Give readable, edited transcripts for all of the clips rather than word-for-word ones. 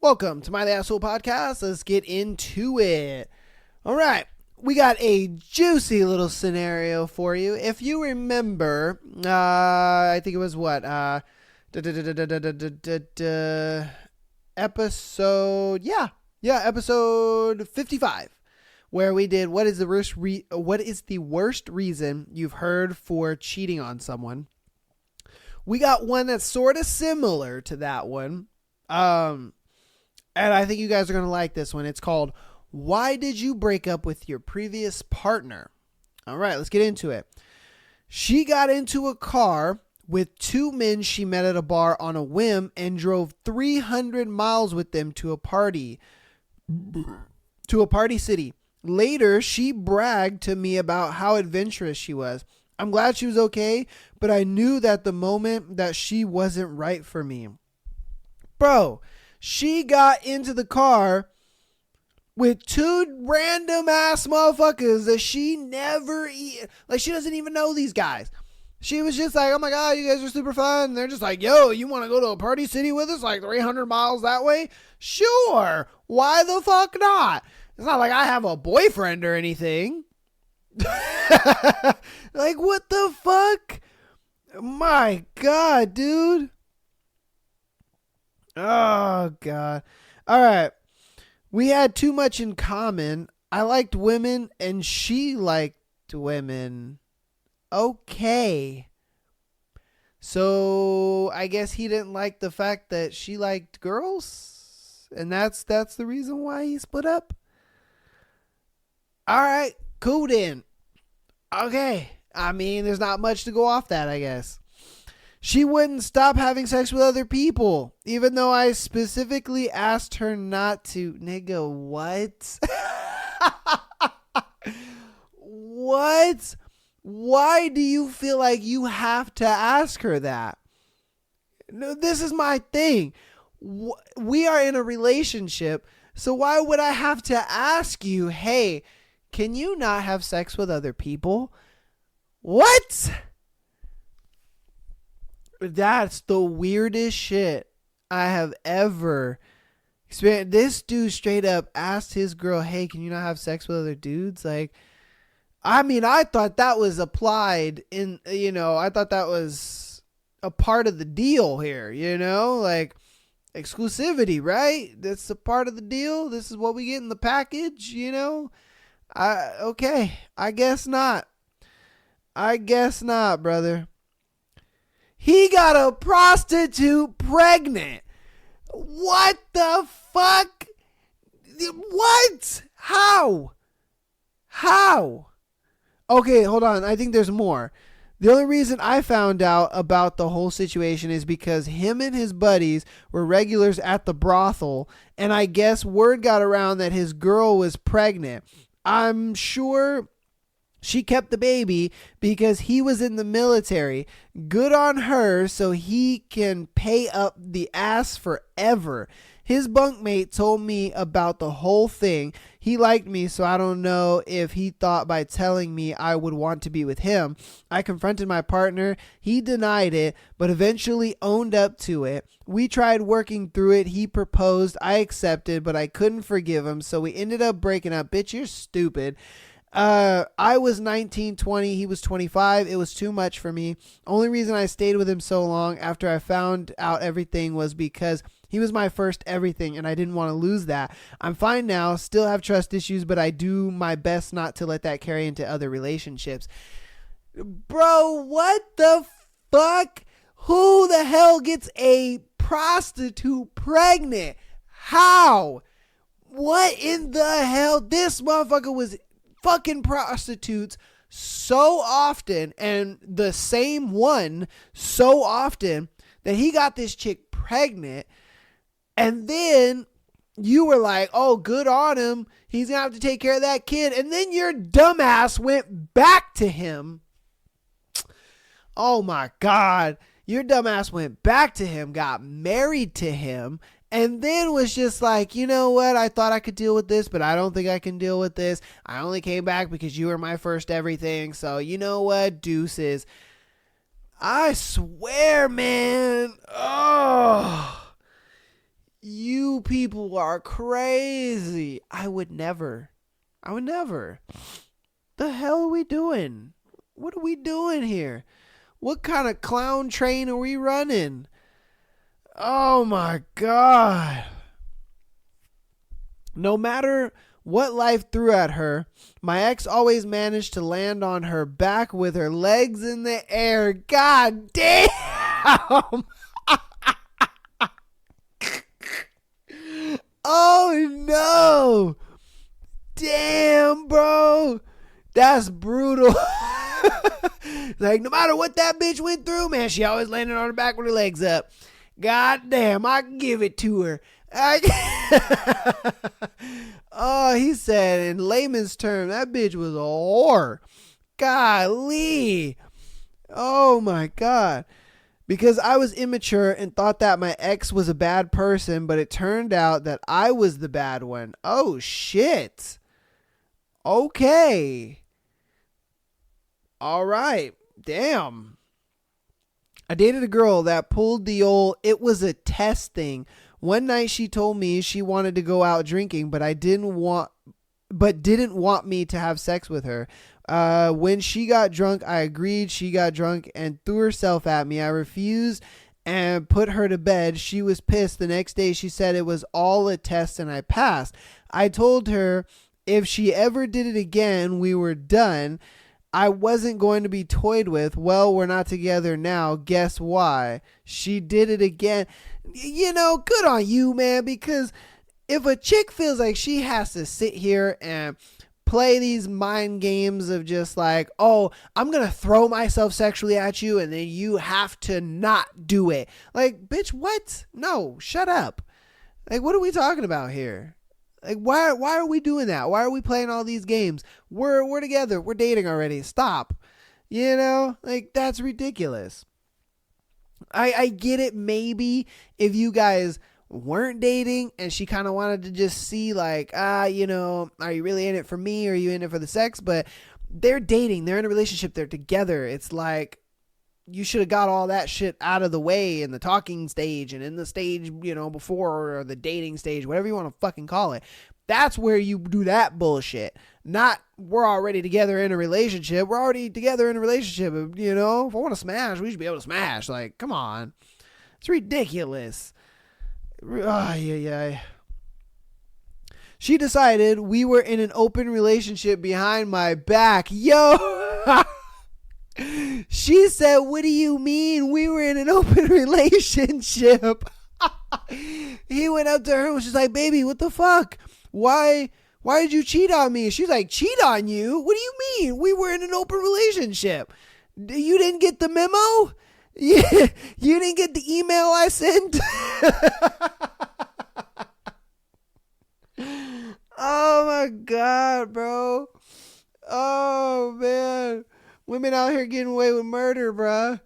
Welcome to My The Asshole Podcast. Let's get into it. All right. We got a juicy little scenario for you. If you remember, I think it was what? Episode, episode 55, where we did what is the worst reason you've heard for cheating on someone. We got one that's sort of similar to that one. And I think you guys are going to like this one. It's called, Why Did You Break Up With Your Previous Partner? All right, let's get into it. She got into a car with two men she met at a bar on a whim and drove 300 miles with them to a party city. Later, she bragged to me about how adventurous she was. I'm glad she was okay, but I knew that the moment that she wasn't right for me. Bro, she got into the car with two random ass motherfuckers that she never, she doesn't even know these guys. She was just like, oh my God, you guys are super fun. And they're just like, yo, you want to go to a party city with us? Like 300 miles that way? Sure. Why the fuck not? It's not like I have a boyfriend or anything. Like, what the fuck? My God, dude. Oh, God. All right. We had too much in common. I liked women and she liked women. Okay. So I guess he didn't like the fact that she liked girls. And that's the reason why he split up. All right. Cool then. Okay. I mean, there's not much to go off that, I guess. She wouldn't stop having sex with other people, even though I specifically asked her not to. Nigga, what? What? Why do you feel like you have to ask her that? No, this is my thing. We are in a relationship, so why would I have to ask you, hey, can you not have sex with other people? What? That's the weirdest shit I have ever experienced. This dude straight up asked his girl, hey, can you not have sex with other dudes? Like, I mean, I thought that was applied in, I thought that was a part of the deal here, like exclusivity, right? That's a part of the deal. This is what we get in the package, okay, I guess not. I guess not, brother. He got a prostitute pregnant. What the fuck? What? How? Okay, hold on. I think there's more. The only reason I found out about the whole situation is because him and his buddies were regulars at the brothel, and I guess word got around that his girl was pregnant. I'm sure she kept the baby because he was in the military. Good on her, so he can pay up the ass forever. His bunkmate told me about the whole thing. He liked me, so I don't know if he thought by telling me I would want to be with him. I confronted my partner. He denied it, but eventually owned up to it. We tried working through it. He proposed. I accepted, but I couldn't forgive him, so we ended up breaking up. Bitch, you're stupid. I was 19, 20. He was 25. It was too much for me. Only reason I stayed with him so long after I found out everything was because he was my first everything and I didn't want to lose that. I'm fine now, still have trust issues, but I do my best not to let that carry into other relationships. Bro, what the fuck? Who the hell gets a prostitute pregnant? How? What in the hell? This motherfucker was fucking prostitutes so often, and the same one so often, that he got this chick pregnant, and then you were like, oh, good on him, he's gonna have to take care of that kid, and then your dumbass went back to him. Oh my God, your dumbass went back to him, got married to him, and then was just like, you know what? I thought I could deal with this, but I don't think I can deal with this. I only came back because you were my first everything. So you know what? Deuces. I swear, man. Oh, you You people are crazy. I would never. The hell are we doing? What are we doing here? What kind of clown train are we running? Oh my God. No matter what life threw at her, my ex always managed to land on her back with her legs in the air. God damn. Oh no. Damn, bro. That's brutal. Like, no matter what that bitch went through, man, she always landed on her back with her legs up. God damn, I can give it to her. Oh, he said in layman's terms, that bitch was a whore. Golly. Oh my God. Because I was immature and thought that my ex was a bad person, but it turned out that I was the bad one. Oh shit. Okay. All right. Damn. I dated a girl that pulled the old, it was a test thing. One night she told me she wanted to go out drinking, but didn't want me to have sex with her. When she got drunk, I agreed. She got drunk and threw herself at me. I refused and put her to bed. She was pissed. The next day she said it was all a test and I passed. I told her if she ever did it again, we were done. I wasn't going to be toyed with. Well, we're not together now. Guess why? She did it again. You know, good on you, man, because if a chick feels like she has to sit here and play these mind games of just like, oh, I'm going to throw myself sexually at you and then you have to not do it. Like, bitch, what? No, shut up. Like, what are we talking about here? Like, why are we doing that? Why are we playing all these games? We're together. We're dating already. Stop. You know, like, that's ridiculous. I get it. Maybe if you guys weren't dating and she kind of wanted to just see like, you know, are you really in it for me or are you in it for the sex? But they're dating. They're in a relationship. They're together. It's like, you should have got all that shit out of the way in the talking stage and in the stage, you know, before, or the dating stage, whatever you want to fucking call it. That's where you do that bullshit. Not, we're already together in a relationship. We're already together in a relationship. You know, if I want to smash, we should be able to smash. Like, come on. It's ridiculous. Yeah. She decided we were in an open relationship behind my back. Yo! She said, what do you mean we were in an open relationship? He went up to her and was just like, baby, what the fuck? Why did you cheat on me? She's like, cheat on you? What do you mean? We were in an open relationship. You didn't get the memo? You didn't get the email I sent? Oh my God, bro. Oh man. Women out here getting away with murder, bruh.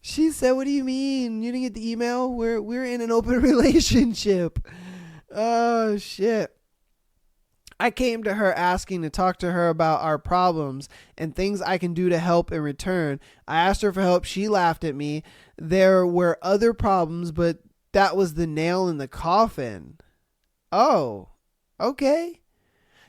She said, what do you mean? You didn't get the email? We're in an open relationship. Oh, shit. I came to her asking to talk to her about our problems and things I can do to help in return. I asked her for help. She laughed at me. There were other problems, but that was the nail in the coffin. Oh, okay.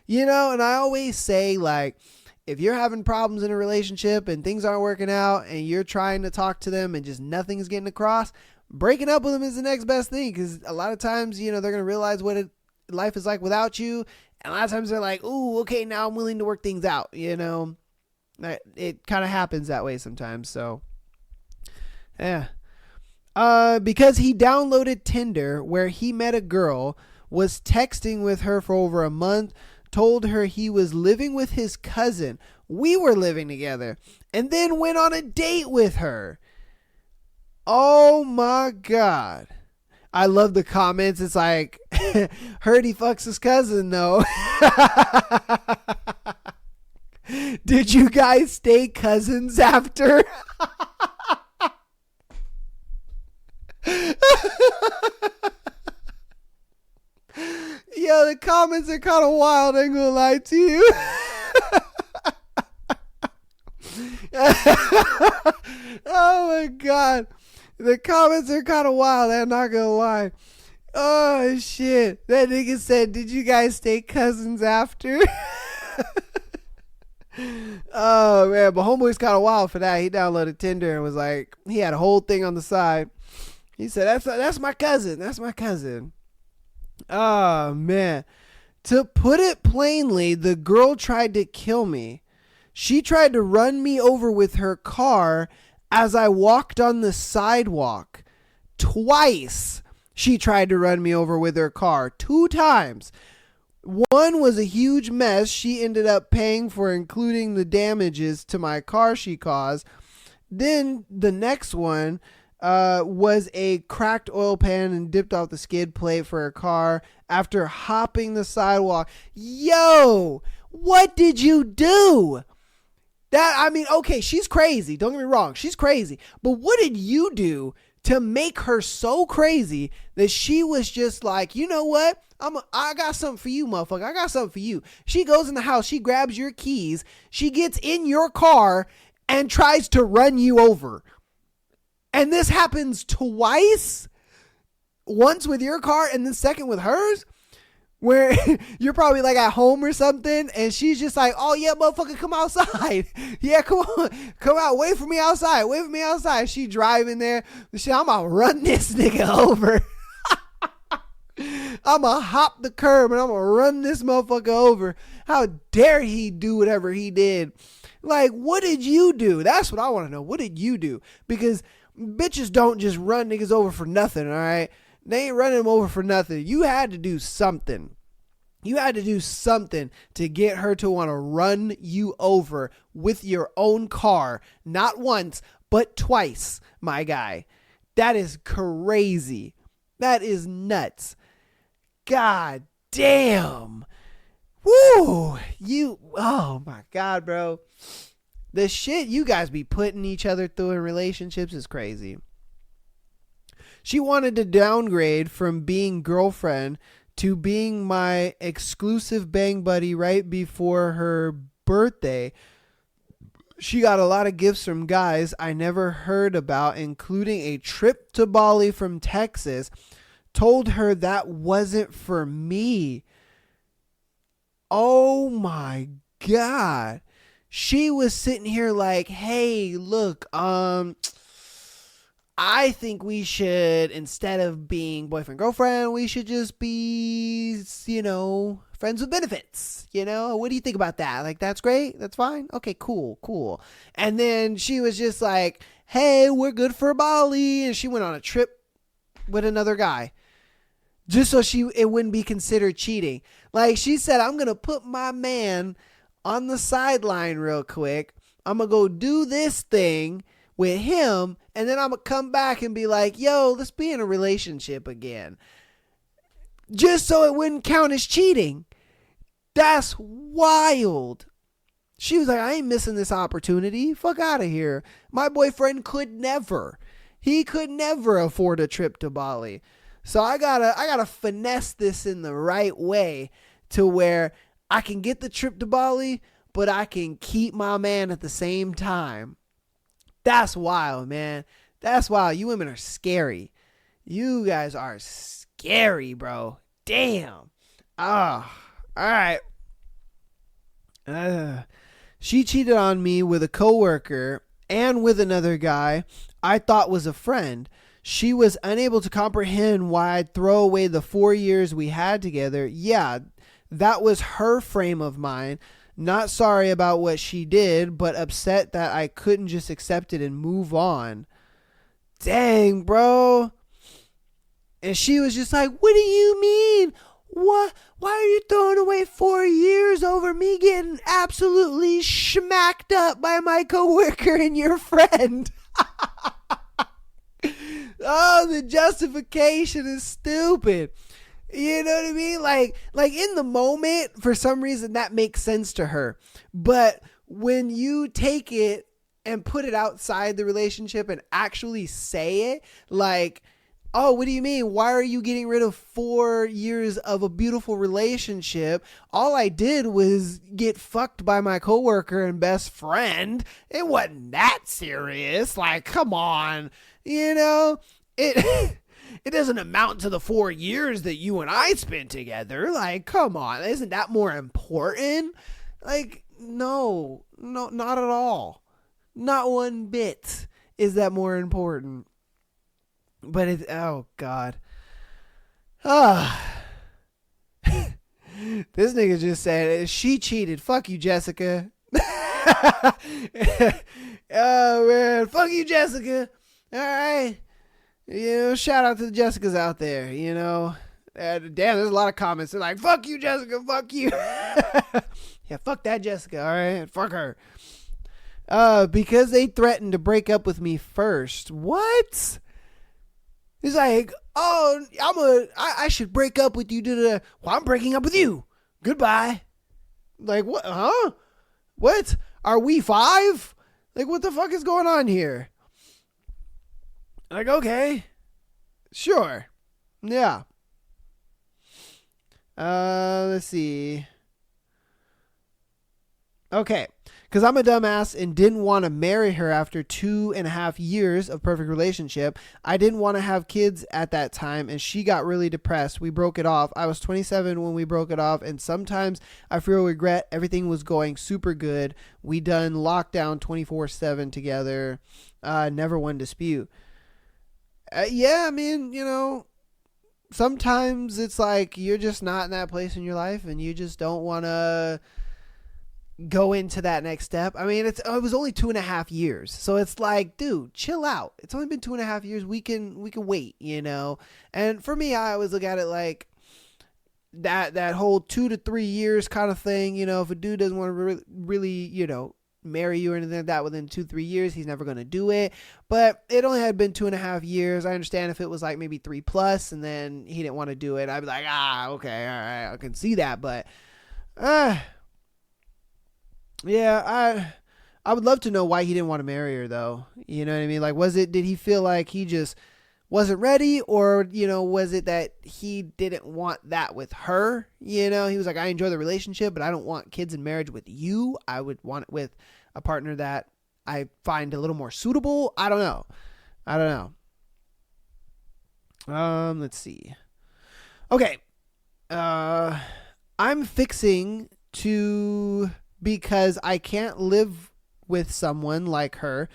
You know, and I always say, like, if you're having problems in a relationship and things aren't working out and you're trying to talk to them and just nothing's getting across, breaking up with them is the next best thing. Because a lot of times, you know, they're going to realize what life is like without you. And a lot of times they're like, ooh, okay, now I'm willing to work things out. You know, it kind of happens that way sometimes. So, yeah. Because he downloaded Tinder where he met a girl, was texting with her for over a month, told her he was living with his cousin. We were living together. And then went on a date with her. Oh my God. I love the comments. It's like, heard he fucks his cousin though. Did you guys stay cousins after? Yo, the comments are kind of wild, I ain't gonna lie to you. Oh my God. The comments are kind of wild, I'm not gonna lie. Oh shit. That nigga said, did you guys stay cousins after? Oh man, but homeboy's kind of wild for that. He downloaded Tinder and was like, he had a whole thing on the side. He said, that's my cousin. That's my cousin. Oh man. To put it plainly, the girl tried to kill me. She tried to run me over with her car as I walked on the sidewalk. Twice she tried to run me over with her car. 2 times. One was a huge mess she ended up paying for, including the damages to my car she caused. Then the next one was a cracked oil pan and dipped off the skid plate for her car after hopping the sidewalk. Yo, what did you do? Okay, she's crazy. Don't get me wrong. She's crazy. But what did you do to make her so crazy that she was just like, you know what? I got something for you, motherfucker. I got something for you. She goes in the house. She grabs your keys. She gets in your car and tries to run you over. And this happens twice. Once with your car and then second with hers. Where you're probably like at home or something, and she's just like, oh yeah, motherfucker, come outside. Yeah, come on. Come out. Wait for me outside. Wait for me outside. She driving there. Shit, I'm gonna run this nigga over. I'm gonna hop the curb and I'm gonna run this motherfucker over. How dare he do whatever he did? Like, what did you do? That's what I want to know. What did you do? Because bitches don't just run niggas over for nothing, all right? They ain't running them over for nothing. You had to do something. You had to do something to get her to want to run you over with your own car. Not once, but twice, my guy. That is crazy. That is nuts. God damn. Woo. Oh my God, bro. The shit you guys be putting each other through in relationships is crazy. She wanted to downgrade from being girlfriend to being my exclusive bang buddy right before her birthday. She got a lot of gifts from guys I never heard about, including a trip to Bali from Texas. Told her that wasn't for me. Oh my God. She was sitting here like, hey, look, I think we should, instead of being boyfriend, girlfriend, we should just be, friends with benefits. What do you think about that? Like, that's great. That's fine. Okay, cool. And then she was just like, hey, we're good for Bali. And she went on a trip with another guy just so it wouldn't be considered cheating. Like, she said, I'm going to put my man on the sideline real quick. I'm going to go do this thing with him, and then I'm going to come back and be like, yo, let's be in a relationship again. Just so it wouldn't count as cheating. That's wild. She was like, I ain't missing this opportunity. Fuck out of here. My boyfriend could never. He could never afford a trip to Bali. So I gotta finesse this in the right way to where I can get the trip to Bali, but I can keep my man at the same time. That's wild, man. That's wild. You women are scary. You guys are scary, bro. Damn. All right. She cheated on me with a coworker and with another guy I thought was a friend. She was unable to comprehend why I'd throw away the 4 years we had together. Yeah, that was her frame of mind. Not sorry about what she did, but upset that I couldn't just accept it and move on. Dang, bro. And she was just like, what do you mean? What? Why are you throwing away 4 years over me getting absolutely smacked up by my coworker and your friend? Oh, the justification is stupid. You know what I mean? Like in the moment, for some reason, that makes sense to her. But when you take it and put it outside the relationship and actually say it, like, oh, what do you mean? Why are you getting rid of 4 years of a beautiful relationship? All I did was get fucked by my coworker and best friend. It wasn't that serious. Like, come on. It it doesn't amount to the 4 years that you and I spent together. Like, come on, isn't that more important? Like, no, not at all. Not one bit is that more important. But it, oh God. This nigga just said she cheated. Fuck you, Jessica. Oh man, fuck you, Jessica. All right, shout out to the Jessicas out there. Damn, there's a lot of comments. They're like, fuck you, Jessica. Fuck you. Yeah, fuck that Jessica. All right, fuck her. Because they threatened to break up with me first. What? He's like, oh, I should break up with you. Well, I'm breaking up with you. Goodbye. Like, what? Huh? What? Are we 5? Like, what the fuck is going on here? Like, okay. Sure. Yeah. Let's see. Okay. Because I'm a dumbass and didn't want to marry her after 2.5 years of perfect relationship. I didn't want to have kids at that time, and she got really depressed. We broke it off. I was 27 when we broke it off, and sometimes I feel regret. Everything was going super good. We done lockdown 24/7 together. Never one dispute. Yeah, I mean, sometimes it's like you're just not in that place in your life, and you just don't want to go into that next step. I mean, it was only 2.5 years, so it's like, dude, chill out. It's only been 2.5 years. We can wait, And for me, I always look at it like that whole 2 to 3 years kind of thing. If a dude doesn't want to really, marry you or anything like that within 2-3 years, he's never going to do it. But it only had been 2.5 years. I understand if it was like maybe 3+ and then he didn't want to do it, I'd be like, okay, all right, I can see that. But yeah, I would love to know why he didn't want to marry her, though. You know what I mean? Like, did he feel like he just wasn't ready, or, was it that he didn't want that with her? He was like, I enjoy the relationship, but I don't want kids and marriage with you. I would want it with a partner that I find a little more suitable. I don't know. Let's see. Okay. I'm fixing to... because I can't live with someone like her.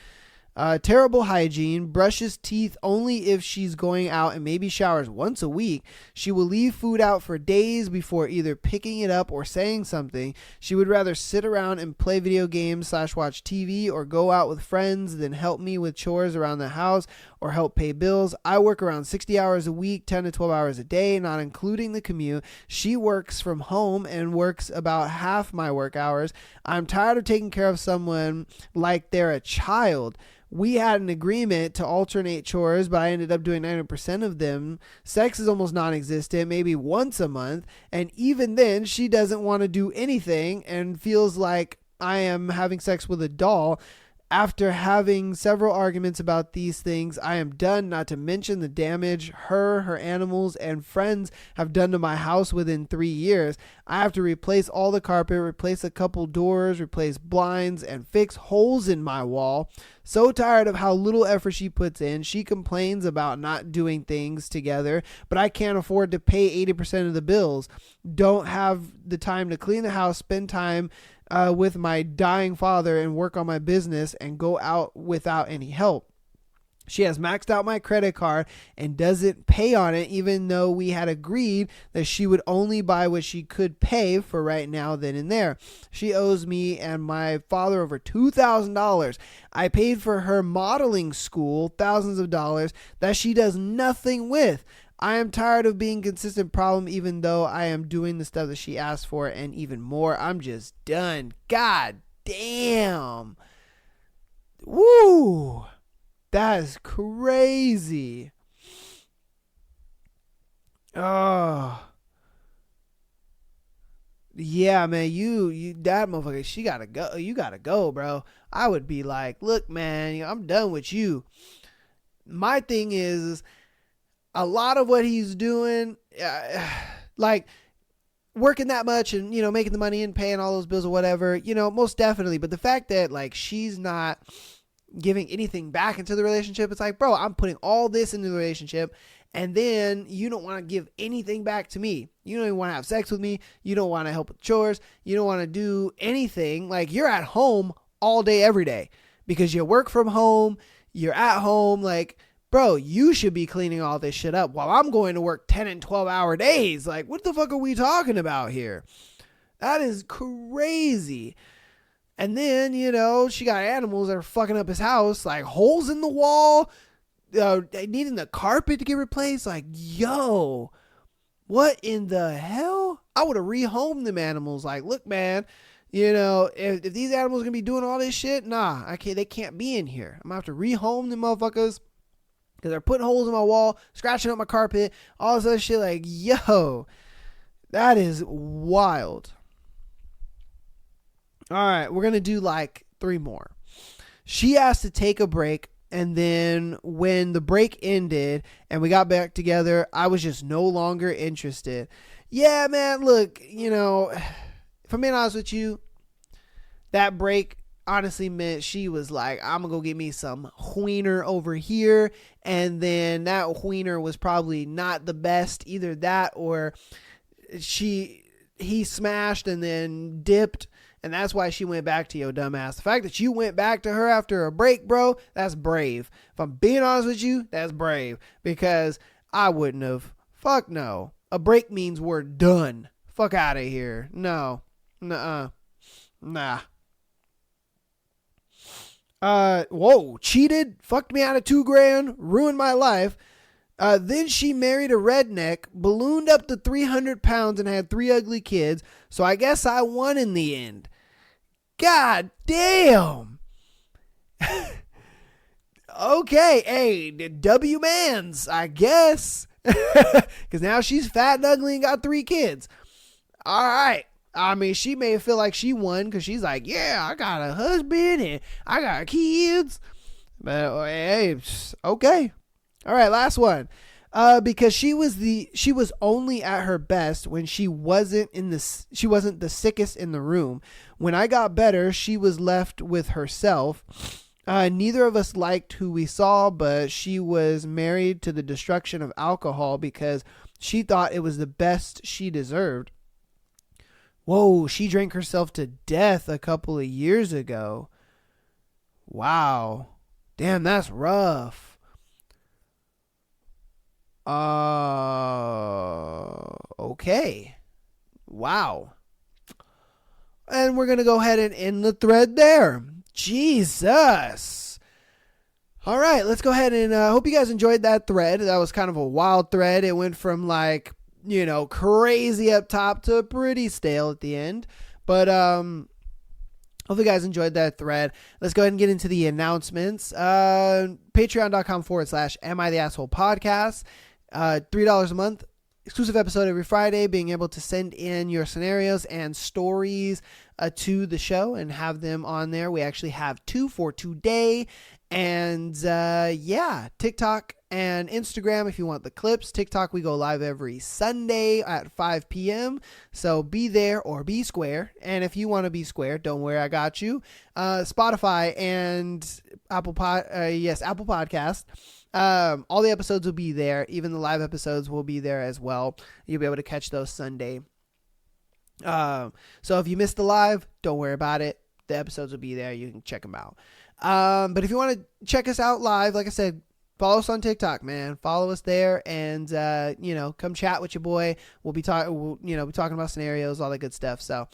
Terrible hygiene, brushes teeth only if she's going out, and maybe showers once a week. She will leave food out for days before either picking it up or saying something. She would rather sit around and play video games / watch TV or go out with friends than help me with chores around the house or help pay bills. I work around 60 hours a week, 10 to 12 hours a day, not including the commute. She works from home and works about half my work hours. I'm tired of taking care of someone like they're a child. We had an agreement to alternate chores, but I ended up doing 90% of them. Sex is almost non-existent, maybe once a month. And even then, she doesn't want to do anything and feels like I am having sex with a doll. After having several arguments about these things, I am done, not to mention the damage her animals, and friends have done to my house within 3 years. I have to replace all the carpet, replace a couple doors, replace blinds, and fix holes in my wall. So tired of how little effort she puts in. She complains about not doing things together, but I can't afford to pay 80% of the bills. Don't have the time to clean the house, spend time with my dying father, and work on my business, and go out without any help. She has maxed out my credit card and doesn't pay on it, even though we had agreed that she would only buy what she could pay for right now, then and there. She owes me and my father over $2,000. I paid for her modeling school, thousands of dollars that she does nothing with. I am tired of being a consistent problem, even though I am doing the stuff that she asked for and even more. I'm just done. God damn. Woo. That is crazy. Oh. Yeah, man, you that motherfucker, she gotta go. You gotta go, bro. I would be like, look, man, I'm done with you. My thing is a lot of what he's doing, like working that much and, making the money and paying all those bills or whatever, most definitely. But the fact that like she's not giving anything back into the relationship, it's like, bro, I'm putting all this into the relationship and then you don't want to give anything back to me. You don't even want to have sex with me. You don't want to help with chores. You don't want to do anything. Like, you're at home all day, every day, because you work from home. You're at home. Like, bro, you should be cleaning all this shit up while I'm going to work 10 and 12-hour days. Like, what the fuck are we talking about here? That is crazy. And then, she got animals that are fucking up his house, like holes in the wall, needing the carpet to get replaced. Like, yo, what in the hell? I would have rehomed them animals. Like, look, man, if these animals are going to be doing all this shit, nah, they can't be in here. I'm going to have to rehome them motherfuckers because they're putting holes in my wall, scratching up my carpet, all this other shit. Like, yo, that is wild. All right, we're going to do like 3 more. She asked to take a break, and then when the break ended and we got back together, I was just no longer interested. Yeah, man, look, if I'm being honest with you, that break honestly meant she was like, I'm going to go get me some wiener over here, and then that wiener was probably not the best, either that or he smashed and then dipped. And that's why she went back to your dumbass. The fact that you went back to her after a break, bro, that's brave. If I'm being honest with you, that's brave. Because I wouldn't have. Fuck no. A break means we're done. Fuck out of here. No. Nuh-uh. Nah. Whoa. Cheated. Fucked me out of $2,000. Ruined my life. Then she married a redneck, ballooned up to 300 pounds, and had 3 ugly kids. So I guess I won in the end. God damn. Okay, hey, W-mans, I guess. Because now she's fat and ugly and got 3 kids. All right. I mean, she may feel like she won because she's like, yeah, I got a husband and I got kids. But hey, okay. All right, last one. Because she was only at her best when she wasn't the sickest in the room. When I got better, she was left with herself. Neither of us liked who we saw, but she was married to the destruction of alcohol because she thought it was the best she deserved. Whoa, she drank herself to death a couple of years ago. Wow. Damn, that's rough. Okay. Wow. And we're going to go ahead and end the thread there. Jesus. All right, let's go ahead and hope you guys enjoyed that thread. That was kind of a wild thread. It went from like, crazy up top to pretty stale at the end. But hope you guys enjoyed that thread. Let's go ahead and get into the announcements. Patreon.com/Am I the Asshole Podcast. $3 a month, exclusive episode every Friday, being able to send in your scenarios and stories to the show and have them on there. We actually have 2 for today. And TikTok and Instagram if you want the clips. TikTok, we go live every Sunday at 5 p.m. So be there or be square. And if you want to be square, don't worry, I got you. Spotify and Apple Podcast. All the episodes will be there. Even the live episodes will be there as well. You'll be able to catch those Sunday. So if you missed the live, don't worry about it. The episodes will be there. You can check them out. But if you want to check us out live, like I said, follow us on TikTok, man. Follow us there and, come chat with your boy. We'll be talking, be talking about scenarios, all that good stuff. So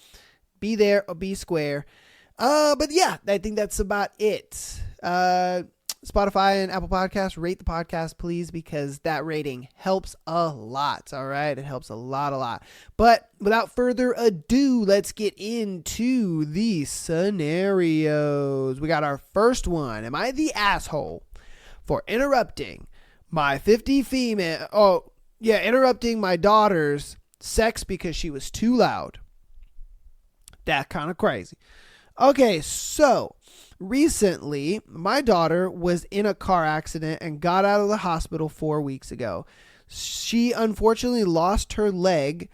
be there or be square. But yeah, I think that's about it. Spotify and Apple Podcasts, rate the podcast, please, because that rating helps a lot. All right. It helps a lot. But without further ado, let's get into the scenarios. We got our first one. Am I the asshole for interrupting my 50 female? Interrupting my daughter's sex because she was too loud. That kind of crazy. Okay. So recently, my daughter was in a car accident and got out of the hospital 4 weeks ago. She unfortunately lost her leg,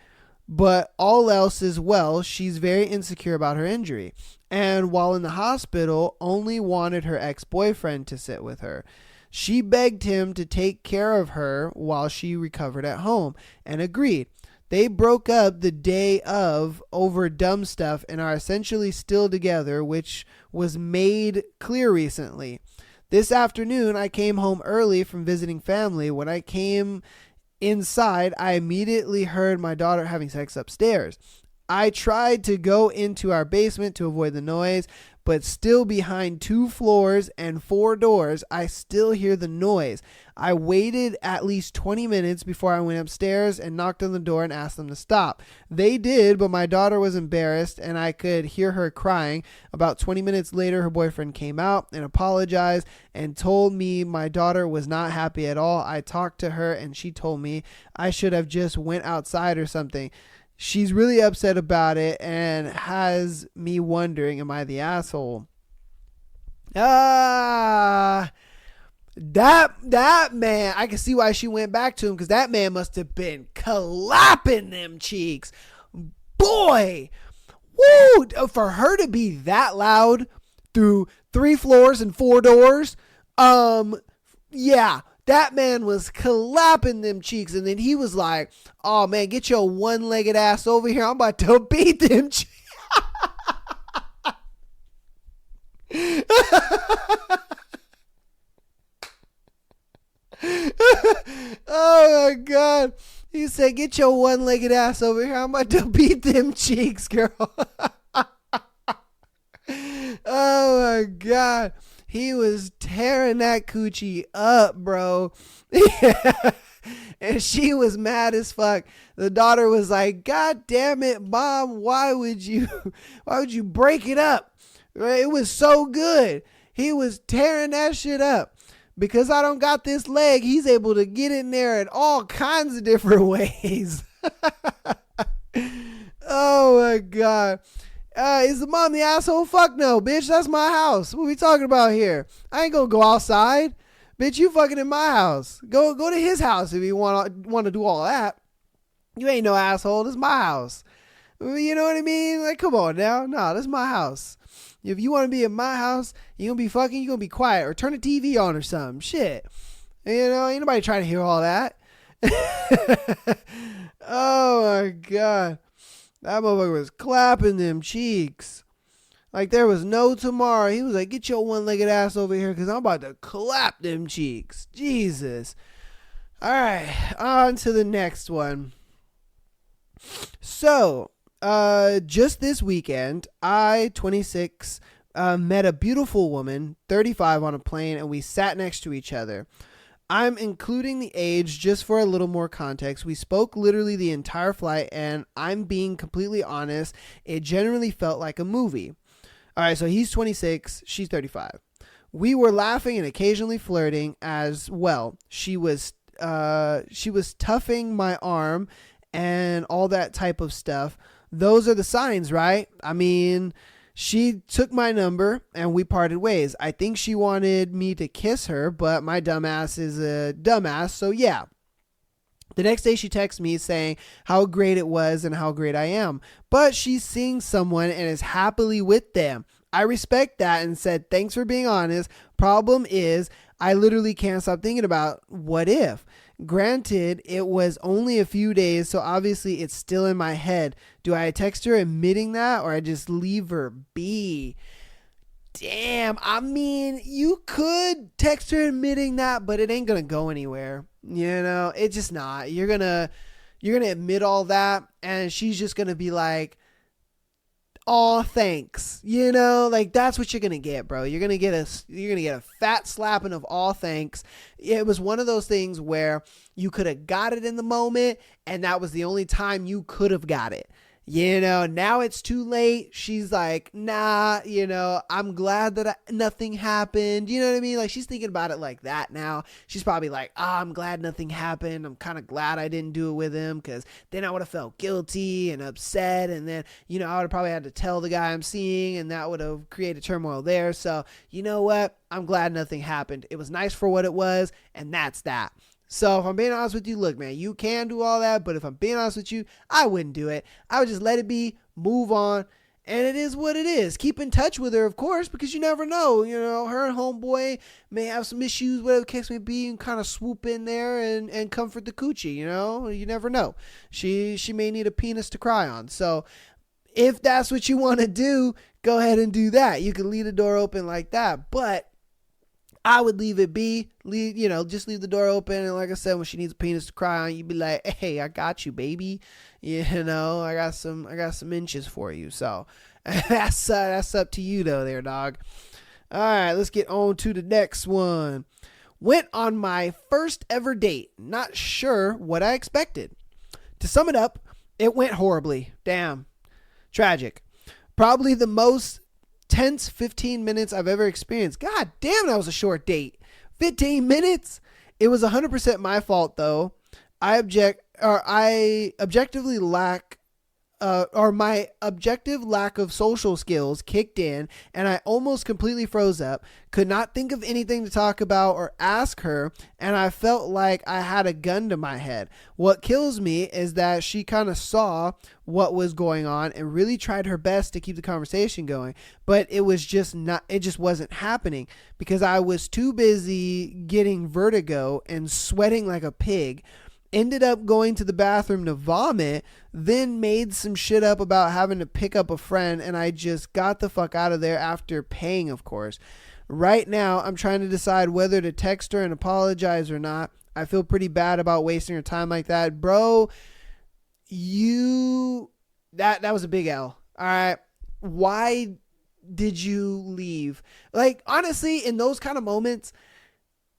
but all else is well. She's very insecure about her injury. And while in the hospital, only wanted her ex-boyfriend to sit with her. She begged him to take care of her while she recovered at home and agreed. They broke up the day of over dumb stuff and are essentially still together, which was made clear recently. This afternoon, I came home early from visiting family. When I came inside, I immediately heard my daughter having sex upstairs. I tried to go into our basement to avoid the noise, but still behind 2 floors and 4 doors, I still hear the noise. I waited at least 20 minutes before I went upstairs and knocked on the door and asked them to stop. They did, but my daughter was embarrassed and I could hear her crying. About 20 minutes later, her boyfriend came out and apologized and told me my daughter was not happy at all. I talked to her and she told me I should have just went outside or something. She's really upset about it and has me wondering, am I the asshole? That man, I can see why she went back to him, because that man must have been clapping them cheeks. Boy, woo, for her to be that loud through 3 floors and 4 doors, yeah. That man was clapping them cheeks, and then he was like, oh, man, get your one-legged ass over here. I'm about to beat them cheeks. Oh, my God. He said, get your one-legged ass over here. I'm about to beat them cheeks, girl. Oh, my God. He was tearing that coochie up, bro. And she was mad as fuck. The daughter was like, God damn it, Mom, why would you break it up? It was so good. He was tearing that shit up. Because I don't got this leg, he's able to get in there in all kinds of different ways. Oh, my God. Is the mom the asshole? Fuck no, bitch. That's my house. What are we talking about here? I ain't gonna go outside. Bitch, you fucking in my house. Go to his house if you want to do all that. You ain't no asshole. This is my house. You know what I mean? Like, come on now. No, this is my house. If you want to be in my house, you gonna be fucking, you gonna be quiet or turn the TV on or something. Shit. You know, ain't nobody trying to hear all that. Oh my God. That motherfucker was clapping them cheeks like there was no tomorrow. He was like, get your one-legged ass over here because I'm about to clap them cheeks. Jesus. All right, on to the next one. So, just this weekend, I, 26, met a beautiful woman, 35, on a plane, and we sat next to each other. I'm including the age just for a little more context. We spoke literally the entire flight, and I'm being completely honest, it generally felt like a movie. All right, so he's 26, she's 35. We were laughing and occasionally flirting as well. She was toughing my arm and all that type of stuff. Those are the signs, right? I mean, she took my number and we parted ways. I think she wanted me to kiss her, but my dumbass is a dumbass. So yeah. The next day she texts me saying how great it was and how great I am. But she's seeing someone and is happily with them. I respect that and said, thanks for being honest. Problem is, I literally can't stop thinking about what if. Granted, it was only a few days, so obviously it's still in my head. Do I text her admitting that, or I just leave her be? Damn, I mean, you could text her admitting that, but it ain't gonna go anywhere. You know, it's just not. You're gonna admit all that, and she's just gonna be like, "Aw, thanks." You know, like that's what you're gonna get, bro. You're gonna get a fat slapping of "aw, thanks." It was one of those things where you could have got it in the moment, and that was the only time you could have got it. You know, now it's too late. She's like, nah, you know, I'm glad that nothing happened. You know what I mean? Like, she's thinking about it like that now. She's probably like, I'm glad nothing happened. I'm kind of glad I didn't do it with him, because then I would have felt guilty and upset. And then, you know, I would have probably had to tell the guy I'm seeing, and that would have created turmoil there. So, you know what? I'm glad nothing happened. It was nice for what it was, and that's that. So if I'm being honest with you, look, man, you can do all that, but if I'm being honest with you, I wouldn't do it. I would just let it be, move on, And it is what it is. Keep in touch with her, of course, because you never know. Her and homeboy may have some issues, whatever the case may be, and kind of swoop in there and comfort the coochie. You never know. She may need a penis to cry on. So if that's what you want to do, go ahead and do that. You can leave the door open like that. But I would leave it be. Just leave the door open. And like I said, when she needs a penis to cry on, you'd be like, hey, I got you, baby. I got some inches for you. So that's up to you though there, dog. All right, let's get on to the next one. Went on my first ever date. Not sure what I expected. To sum it up, it went horribly. Damn. Tragic. Probably the most tense 15 minutes I've ever experienced. God damn, that was a short date. 15 minutes? It was 100% my fault though. I objectively lack my objective lack of social skills kicked in, and I almost completely froze up, could not think of anything to talk about or ask her, and I felt like I had a gun to my head. What kills me is that she kind of saw what was going on and really tried her best to keep the conversation going, but it just wasn't happening because I was too busy getting vertigo and sweating like a pig. Ended up going to the bathroom to vomit, then made some shit up about having to pick up a friend, and I just got the fuck out of there after paying, of course. Right now, I'm trying to decide whether to text her and apologize or not. I feel pretty bad about wasting her time like that. Bro, that was a big L. All right. Why did you leave? Like, honestly, in those kind of moments,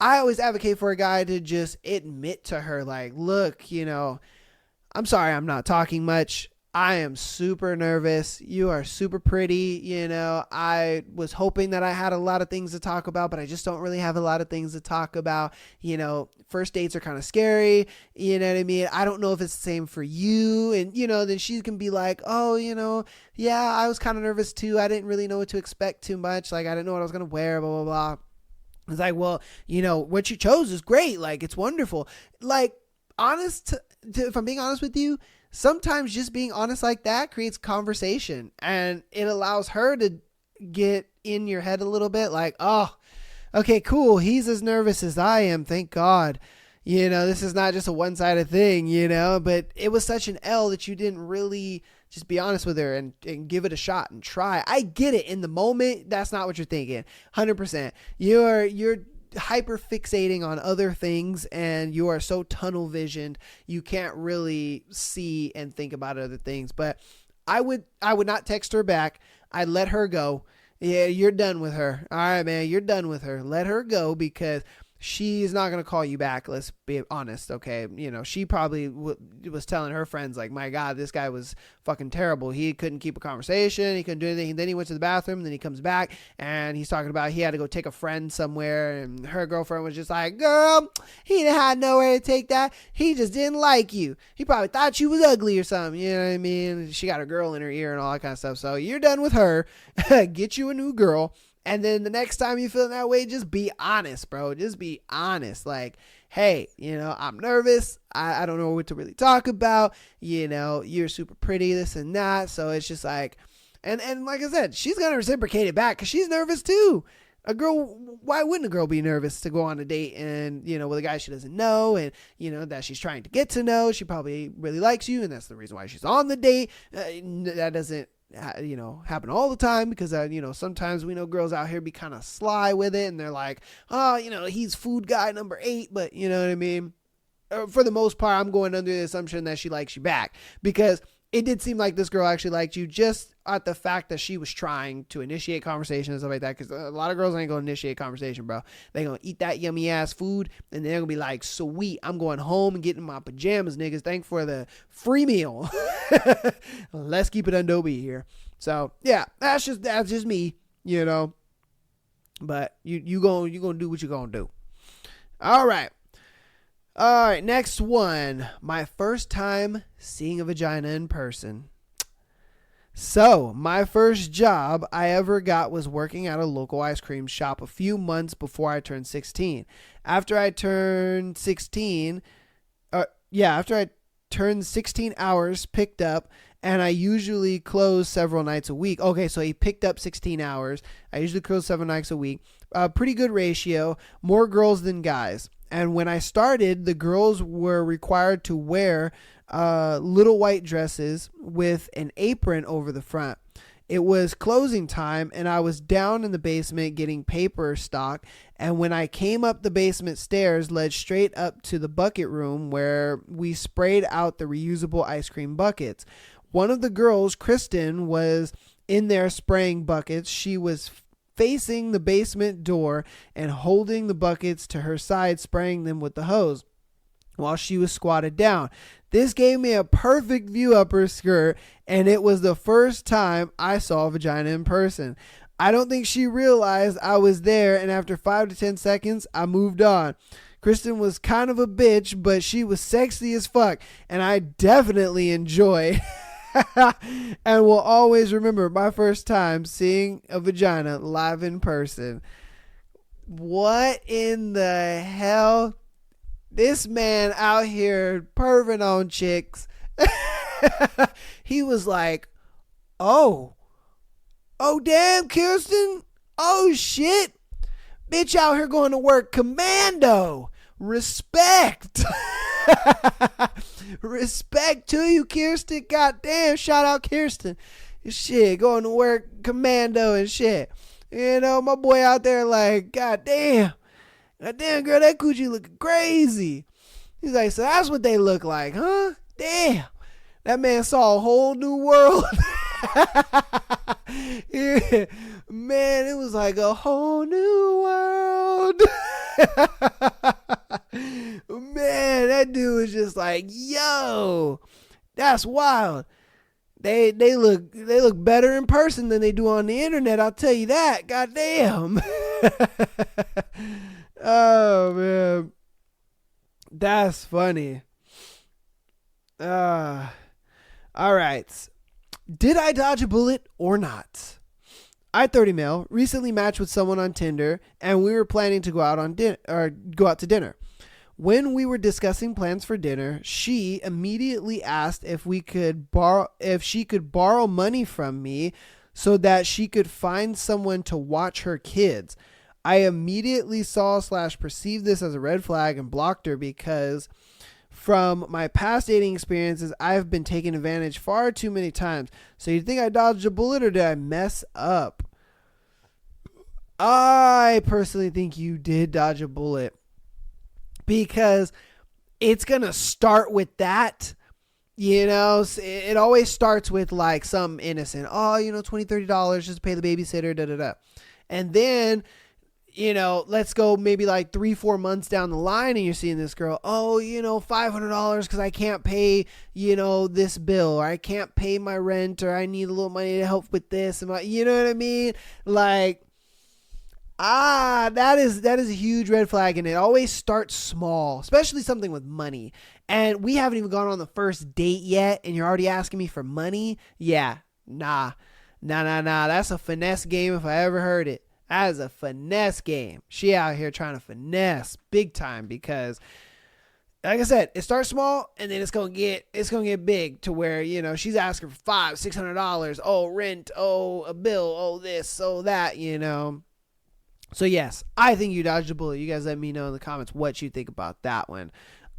I always advocate for a guy to just admit to her, like, look, I'm sorry I'm not talking much. I am super nervous. You are super pretty. I was hoping that I had a lot of things to talk about, but I just don't really have a lot of things to talk about. First dates are kind of scary. You know what I mean? I don't know if it's the same for you. And, then she can be like, oh, yeah, I was kind of nervous too. I didn't really know what to expect too much. Like, I didn't know what I was going to wear, blah, blah, blah. It's like, well, what you chose is great. Like, it's wonderful. Like, if I'm being honest with you, sometimes just being honest like that creates conversation, and it allows her to get in your head a little bit. Like, oh, okay, cool. He's as nervous as I am. Thank God. This is not just a one-sided thing, but it was such an L that you didn't really just be honest with her and give it a shot and try. I get it. In the moment, that's not what you're thinking. 100%. You're hyper fixating on other things, and you are so tunnel visioned you can't really see and think about other things. But I would not text her back. I'd let her go. Yeah, you're done with her. All right, man, you're done with her. Let her go, because she's not going to call you back. Let's be honest. Okay. She probably was telling her friends, like, my God, this guy was fucking terrible. He couldn't keep a conversation. He couldn't do anything. And then he went to the bathroom, and then he comes back and he's talking about he had to go take a friend somewhere. And her girlfriend was just like, girl, he didn't have nowhere to take that. He just didn't like you. He probably thought you was ugly or something. You know what I mean? She got a girl in her ear and all that kind of stuff. So you're done with her. Get you a new girl. And then the next time you feel that way, just be honest, bro. Just be honest. Like, hey, I'm nervous. I don't know what to really talk about. You're super pretty, this and that. So it's just like, and like I said, she's going to reciprocate it back because she's nervous too. Why wouldn't a girl be nervous to go on a date and, with a guy she doesn't know and, that she's trying to get to know? She probably really likes you, and that's the reason why she's on the date. That doesn't happen all the time, because sometimes we know girls out here be kind of sly with it, and they're like, oh, he's food guy number 8, but you know what I mean? For the most part, I'm going under the assumption that she likes you back, because it did seem like this girl actually liked you, just at the fact that she was trying to initiate conversation and stuff like that. Because a lot of girls ain't going to initiate conversation, bro. They going to eat that yummy ass food, and they're going to be like, sweet, I'm going home and getting my pajamas, niggas. Thanks for the free meal. Let's keep it Adobe here. So yeah, that's just me, but you gonna do what you gonna do. All right, next one. My first time seeing a vagina in person. So, my first job I ever got was working at a local ice cream shop a few months before I turned 16. After I turned 16, turns 16 hours picked up, and I usually close several nights a week. Okay, so he picked up 16 hours. I usually close 7 nights a week. Pretty good ratio, more girls than guys. And when I started, the girls were required to wear little white dresses with an apron over the front. It was closing time, and I was down in the basement getting paper stock. And when I came up the basement stairs, led straight up to the bucket room where we sprayed out the reusable ice cream buckets. One of the girls, Kristen, was in there spraying buckets. She was facing the basement door and holding the buckets to her side, spraying them with the hose while she was squatted down. This gave me a perfect view up her skirt, and it was the first time I saw a vagina in person. I don't think she realized I was there, and after 5 to 10 seconds, I moved on. Kristen was kind of a bitch, but she was sexy as fuck, and I definitely enjoyed and will always remember my first time seeing a vagina live in person. What in the hell? This man out here perving on chicks. He was like, oh damn, Kirsten. Oh shit. Bitch out here going to work commando. Respect. Respect to you, Kirsten. Goddamn, shout out Kirsten. Shit, going to work commando and shit. You know, my boy out there like, goddamn. Goddamn, girl, that coochie looking crazy. He's like, so that's what they look like, huh? Damn. That man saw a whole new world. Yeah. Man, it was like a whole new world. Man, that dude was just like, yo, that's wild. They look better in person than they do on the internet, I'll tell you that. Goddamn. Oh man, that's funny. All right. Did I dodge a bullet or not? I, 30 male, recently matched with someone on Tinder, and we were planning to go out to dinner. When we were discussing plans for dinner, she immediately asked if she could borrow money from me so that she could find someone to watch her kids. I immediately saw/perceived this as a red flag and blocked her because from my past dating experiences, I've been taken advantage far too many times. So you think I dodged a bullet or did I mess up? I personally think you did dodge a bullet because it's going to start with that. You know, it always starts with like some innocent. Oh, $20, $30 just to pay the babysitter, da-da-da. And then, let's go maybe like 3-4 months down the line and you're seeing this girl, $500 because I can't pay, this bill, or I can't pay my rent, or I need a little money to help with this. You know what I mean? Like, that is a huge red flag, and it always starts small, especially something with money. And we haven't even gone on the first date yet, and you're already asking me for money? Yeah, nah. That's a finesse game if I ever heard it. That is a finesse game. She out here trying to finesse big time because, like I said, it starts small and then it's gonna get big to where she's asking for $500-$600. Oh, rent. Oh, a bill. Oh, this. Oh, that. So yes, I think you dodged a bullet. You guys let me know in the comments what you think about that one.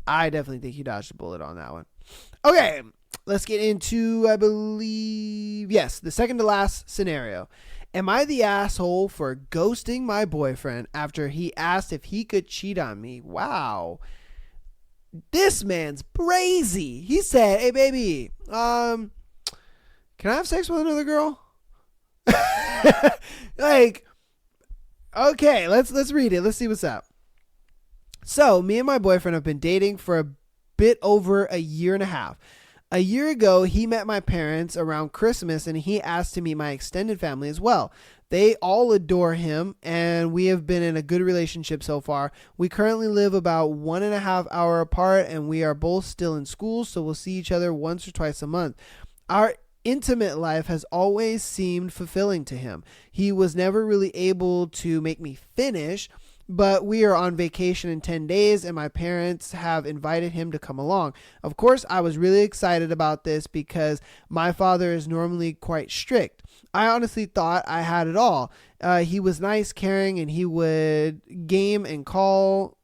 I definitely think you dodged a bullet on that one. Okay, let's get into, I believe, yes, the second to last scenario. Am I the asshole for ghosting my boyfriend after he asked if he could cheat on me? Wow. This man's brazy. He said, hey, baby, can I have sex with another girl? Like, okay, let's read it. Let's see what's up. So, me and my boyfriend have been dating for a bit over a year and a half. A year ago, he met my parents around Christmas, and he asked to meet my extended family as well. They all adore him, and we have been in a good relationship so far. We currently live about 1.5 hours apart, and we are both still in school, so we'll see each other once or twice a month. Our intimate life has always seemed fulfilling to him. He was never really able to make me finish but we are on vacation in 10 days and my parents have invited him to come along. Of course, I was really excited about this because my father is normally quite strict. I honestly thought I had it all. He was nice, caring, and he would game and call.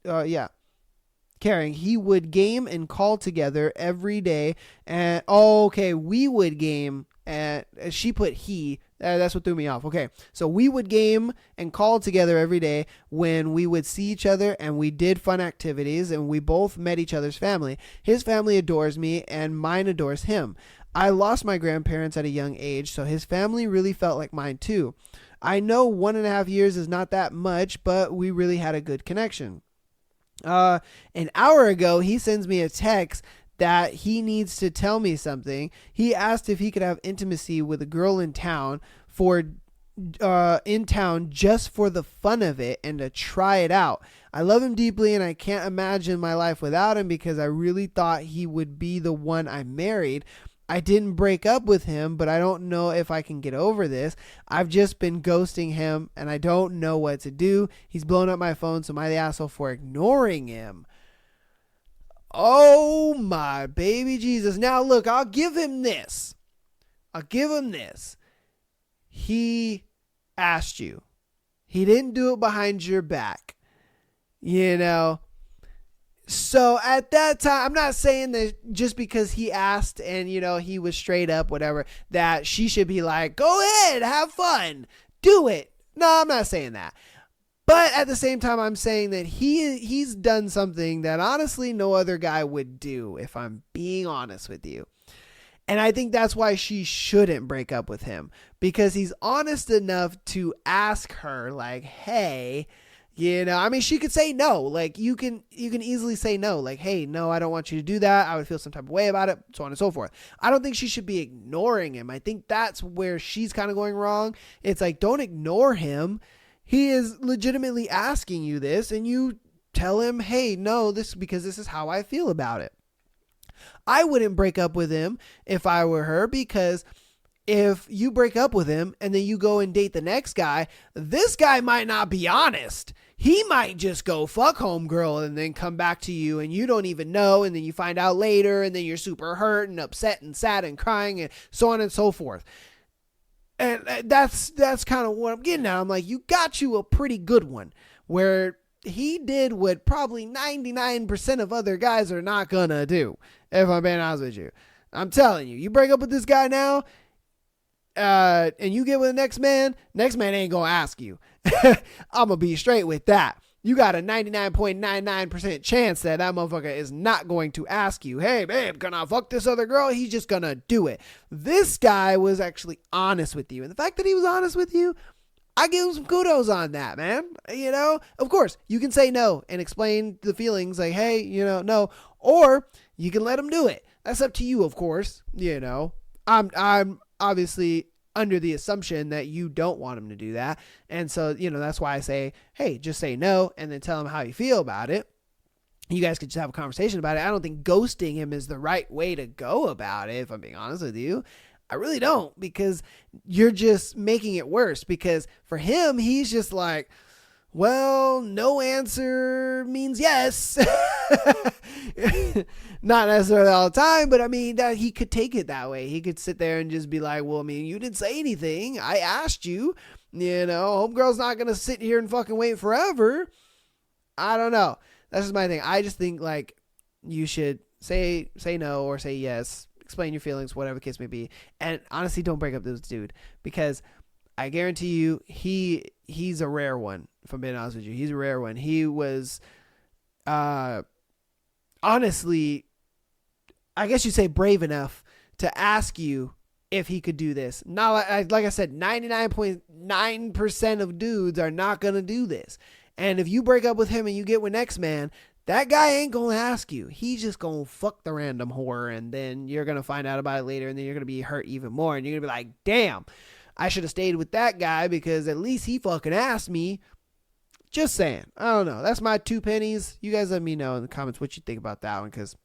Caring. He would game and call together every day. And we would game. And she put he. That's what threw me off. Okay, so we would game and call together every day when we would see each other, and we did fun activities, and we both met each other's family. His family adores me, and mine adores him. I lost my grandparents at a young age, so his family really felt like mine too. I know 1.5 years is not that much, but we really had a good connection. An hour ago, he sends me a text that he needs to tell me something. He asked if he could have intimacy with a girl in town just for the fun of it and to try it out. I love him deeply and I can't imagine my life without him because I really thought he would be the one I married. I didn't break up with him, but I don't know if I can get over this. I've just been ghosting him and I don't know what to do. He's blown up my phone, so am I the asshole for ignoring him? Oh my baby Jesus. Now look, I'll give him this. He asked you. He didn't do it behind your back. You know? So at that time, I'm not saying that just because he asked and, you know, he was straight up, whatever, that she should be like, go ahead, have fun, do it. No, I'm not saying that. But at the same time, I'm saying that he's done something that honestly no other guy would do, if I'm being honest with you. And I think that's why she shouldn't break up with him, because he's honest enough to ask her like, hey, you know, I mean, she could say no. Like you can easily say no. Like, hey, no, I don't want you to do that. I would feel some type of way about it, so on and so forth. I don't think she should be ignoring him. I think that's where she's kind of going wrong. It's like, don't ignore him. He is legitimately asking you this, and you tell him, hey, no, because this is how I feel about it. I wouldn't break up with him if I were her, because if you break up with him and then you go and date the next guy, this guy might not be honest. He might just go fuck homegirl and then come back to you and you don't even know, and then you find out later and then you're super hurt and upset and sad and crying and so on and so forth. And that's kind of what I'm getting at. I'm like, you got you a pretty good one where he did what probably 99% of other guys are not gonna do, if I'm being honest with you. I'm telling you, you break up with this guy now, and you get with the next man ain't gonna ask you. I'm gonna be straight with that. You got a 99.99% chance that motherfucker is not going to ask you, hey babe, can I fuck this other girl? He's just gonna do it. This guy was actually honest with you, and the fact that he was honest with you, I give him some kudos on that, man. You know, of course you can say no and explain the feelings like, hey, you know, no, or you can let him do it. That's up to you, of course. You know, I'm obviously under the assumption that you don't want him to do that. And so, you know, that's why I say, hey, just say no and then tell him how you feel about it. You guys could just have a conversation about it. I don't think ghosting him is the right way to go about it, if I'm being honest with you. I really don't, because you're just making it worse, because for him, he's just like, well, no answer means yes. Not necessarily all the time, but I mean, that he could take it that way. He could sit there and just be like, well, I mean, you didn't say anything. I asked you, you know, homegirl's not going to sit here and fucking wait forever. I don't know. That's just my thing. I just think like you should say no or say yes, explain your feelings, whatever the case may be. And honestly, don't break up this dude, because I guarantee you he's a rare one, if I'm being honest with you. He's a rare one. He was, honestly, I guess you'd say brave enough to ask you if he could do this. Not like I said, 99.9% of dudes are not going to do this. And if you break up with him and you get with next man, that guy ain't going to ask you. He's just going to fuck the random whore, and then you're going to find out about it later, and then you're going to be hurt even more, and you're going to be like, damn, I should have stayed with that guy because at least he fucking asked me. Just saying. I don't know. That's my 2 pennies. You guys let me know in the comments what you think about that one, because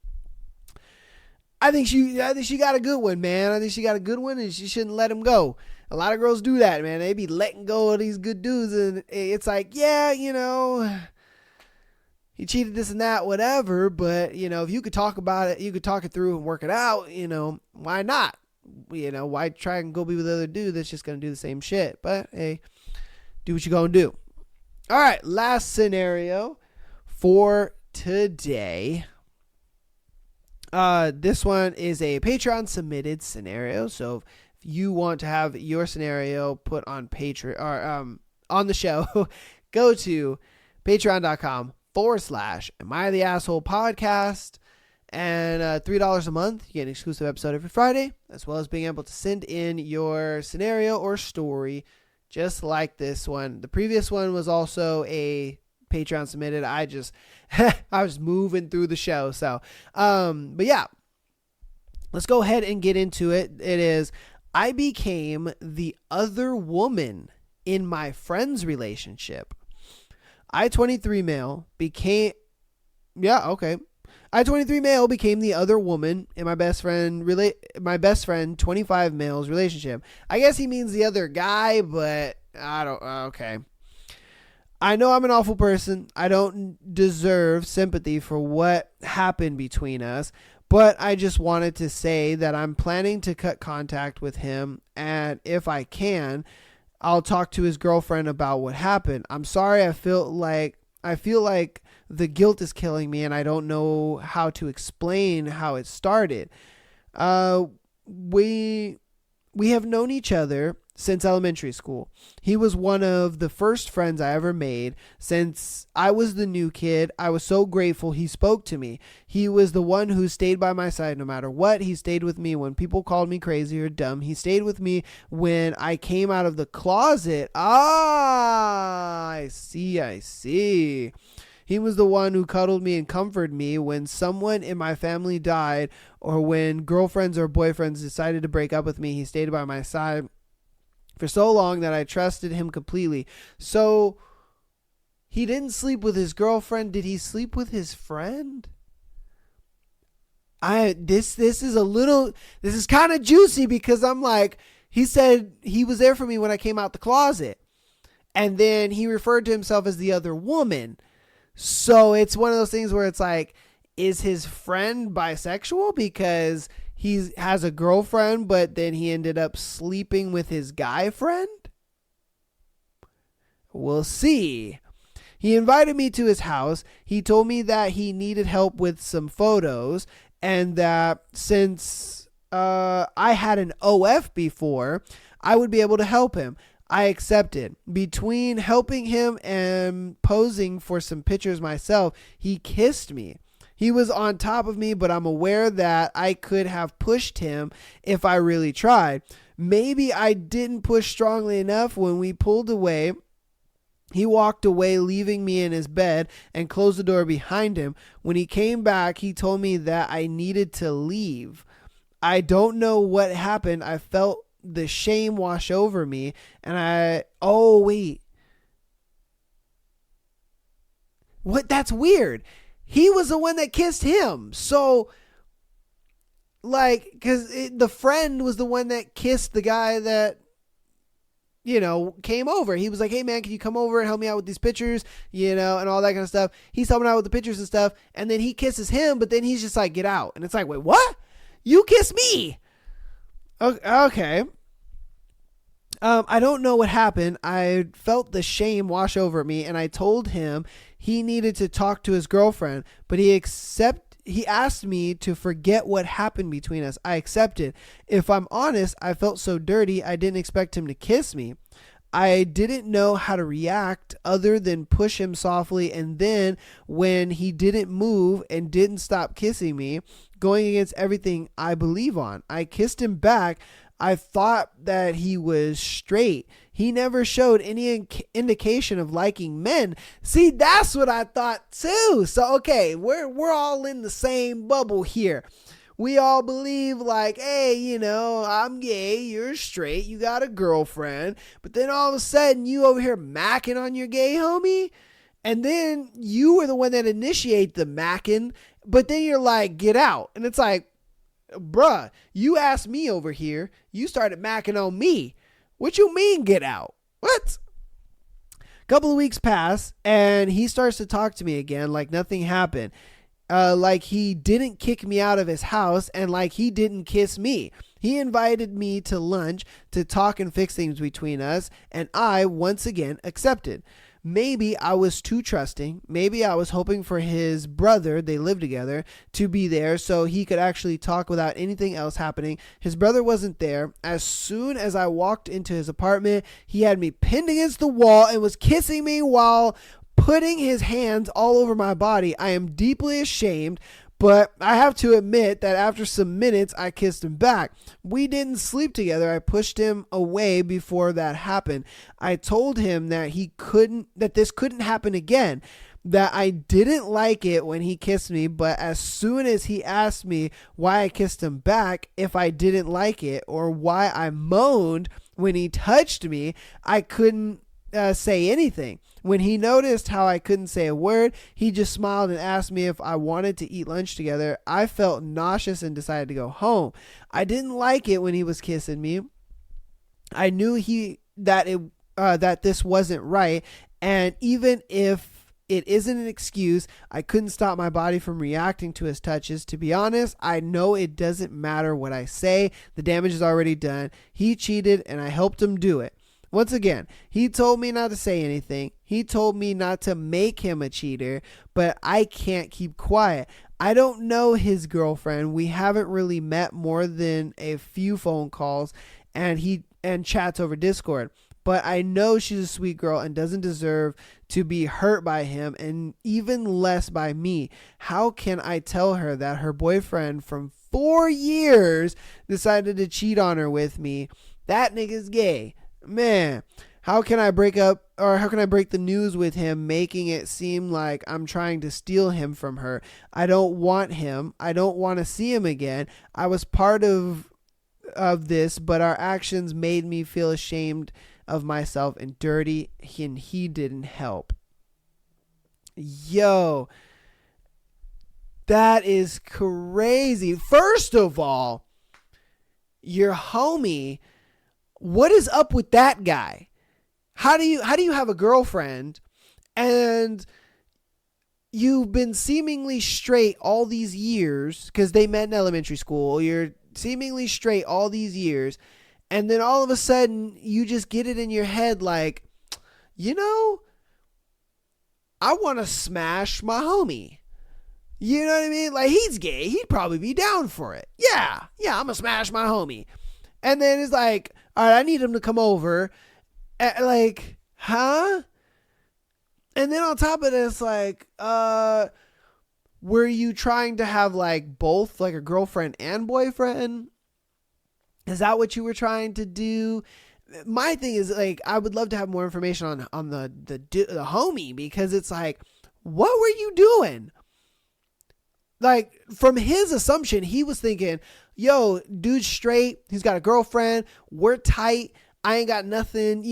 I think she got a good one, man. I think she got a good one, and she shouldn't let him go. A lot of girls do that, man. They be letting go of these good dudes, and it's like, yeah, he cheated, this and that, whatever. But, if you could talk about it, you could talk it through and work it out, why not? Why try and go be with the other dude that's just going to do the same shit? But, hey, do what you're going to do. All right, last scenario for today. This one is a Patreon submitted scenario. So if you want to have your scenario put on Patreon or on the show, go to patreon.com/Am I the Asshole podcast, and $3 a month. You get an exclusive episode every Friday, as well as being able to send in your scenario or story, just like this one. The previous one was also a Patreon submitted. I was moving through the show. So, but yeah, let's go ahead and get into it. It is, I became the other woman in my friend's relationship. I, 23 male, became the other woman in my best friend, 25 male's relationship. I guess he means the other guy, but okay. I know I'm an awful person. I don't deserve sympathy for what happened between us, but I just wanted to say that I'm planning to cut contact with him, and if I can, I'll talk to his girlfriend about what happened. I'm sorry. I feel like the guilt is killing me, and I don't know how to explain how it started. We have known each other since elementary school. He was one of the first friends I ever made. Since I was the new kid, I was so grateful he spoke to me. He was the one who stayed by my side no matter what. He stayed with me when people called me crazy or dumb. He stayed with me when I came out of the closet. I see. He was the one who cuddled me and comforted me when someone in my family died, or when girlfriends or boyfriends decided to break up with me. He stayed by my side for so long that I trusted him completely. So he didn't sleep with his girlfriend. Did he sleep with his friend? This is kind of juicy, because I'm like, he said he was there for me when I came out the closet, and then he referred to himself as the other woman. So it's one of those things where it's like, is his friend bisexual because he has a girlfriend, but then he ended up sleeping with his guy friend? We'll see. He invited me to his house. He told me that he needed help with some photos, and that since I had an OF before, I would be able to help him. I accepted. Between helping him and posing for some pictures myself, he kissed me. He was on top of me, but I'm aware that I could have pushed him if I really tried. Maybe I didn't push strongly enough. When we pulled away, he walked away, leaving me in his bed, and closed the door behind him. When he came back, he told me that I needed to leave. I don't know what happened. I felt the shame wash over me, and what? That's weird. He was the one that kissed him. So, because the friend was the one that kissed the guy that, came over. He was like, hey man, can you come over and help me out with these pictures, and all that kind of stuff. He's helping out with the pictures and stuff. And then he kisses him, but then he's just like, get out. And it's like, wait, what? You kissed me. Okay. I don't know what happened. I felt the shame wash over me, and I told him he needed to talk to his girlfriend, but he asked me to forget what happened between us. I accepted. If I'm honest, I felt so dirty. I didn't expect him to kiss me. I didn't know how to react other than push him softly, and then when he didn't move and didn't stop kissing me, going against everything I believe on, I kissed him back. I thought that he was straight. He never showed any indication of liking men. See, that's what I thought too. So, okay, we're all in the same bubble here. We all believe like, hey, I'm gay, you're straight, you got a girlfriend. But then all of a sudden you over here macking on your gay homie. And then you were the one that initiate the macking. But then you're like, get out. And it's like, bruh, you asked me over here. You started macking on me. What you mean get out? What? Couple of weeks pass and he starts to talk to me again like nothing happened. Like he didn't kick me out of his house and like he didn't kiss me. He invited me to lunch to talk and fix things between us, and I once again accepted. Maybe I was too trusting. Maybe I was hoping for his brother, they live together, to be there so he could actually talk without anything else happening. His brother wasn't there. As soon as I walked into his apartment, he had me pinned against the wall and was kissing me while putting his hands all over my body. I am deeply ashamed, but I have to admit that after some minutes, I kissed him back. We didn't sleep together. I pushed him away before that happened. I told him that this couldn't happen again, that I didn't like it when he kissed me, but as soon as he asked me why I kissed him back, if I didn't like it, or why I moaned when he touched me, I couldn't say anything. When he noticed how I couldn't say a word, he just smiled and asked me if I wanted to eat lunch together. I felt nauseous and decided to go home. I didn't like it when he was kissing me. I knew that this wasn't right, and even if it isn't an excuse, I couldn't stop my body from reacting to his touches. To be honest, I know it doesn't matter what I say. The damage is already done. He cheated, and I helped him do it. Once again, he told me not to say anything. He told me not to make him a cheater, but I can't keep quiet. I don't know his girlfriend. We haven't really met more than a few phone calls and chats over Discord. But I know she's a sweet girl and doesn't deserve to be hurt by him, and even less by me. How can I tell her that her boyfriend from 4 years decided to cheat on her with me? That nigga's gay. Man, how can I break the news with him, making it seem like I'm trying to steal him from her? I don't want him. I don't want to see him again. I was part of this, but our actions made me feel ashamed of myself and dirty, and he didn't help. Yo, that is crazy. First of all, your homie, what is up with that guy? How do you have a girlfriend and you've been seemingly straight all these years because they met in elementary school. You're seemingly straight all these years, and then all of a sudden you just get it in your head like, I want to smash my homie. You know what I mean? Like, he's gay. He'd probably be down for it. Yeah, I'm going to smash my homie. And then it's like, all right, I need him to come over. Like, huh? And then on top of this, like, were you trying to have like both, like a girlfriend and boyfriend? Is that what you were trying to do? My thing is, like, I would love to have more information on the homie, because it's like, what were you doing? Like, from his assumption, he was thinking, yo, dude's straight. He's got a girlfriend. We're tight. I ain't got nothing,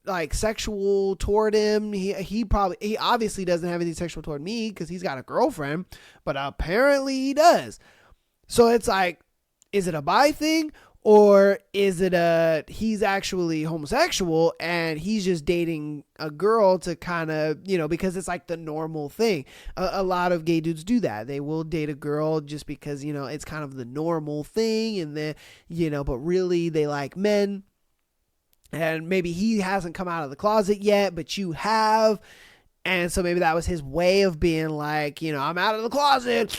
like sexual toward him. He obviously doesn't have anything sexual toward me because he's got a girlfriend, but apparently he does. So it's like, is it a bi thing, or is it he's actually homosexual and he's just dating a girl to kind of, because it's like the normal thing. A lot of gay dudes do that. They will date a girl just because, it's kind of the normal thing, and then, but really they like men. And maybe he hasn't come out of the closet yet, but you have. And so maybe that was his way of being like, I'm out of the closet.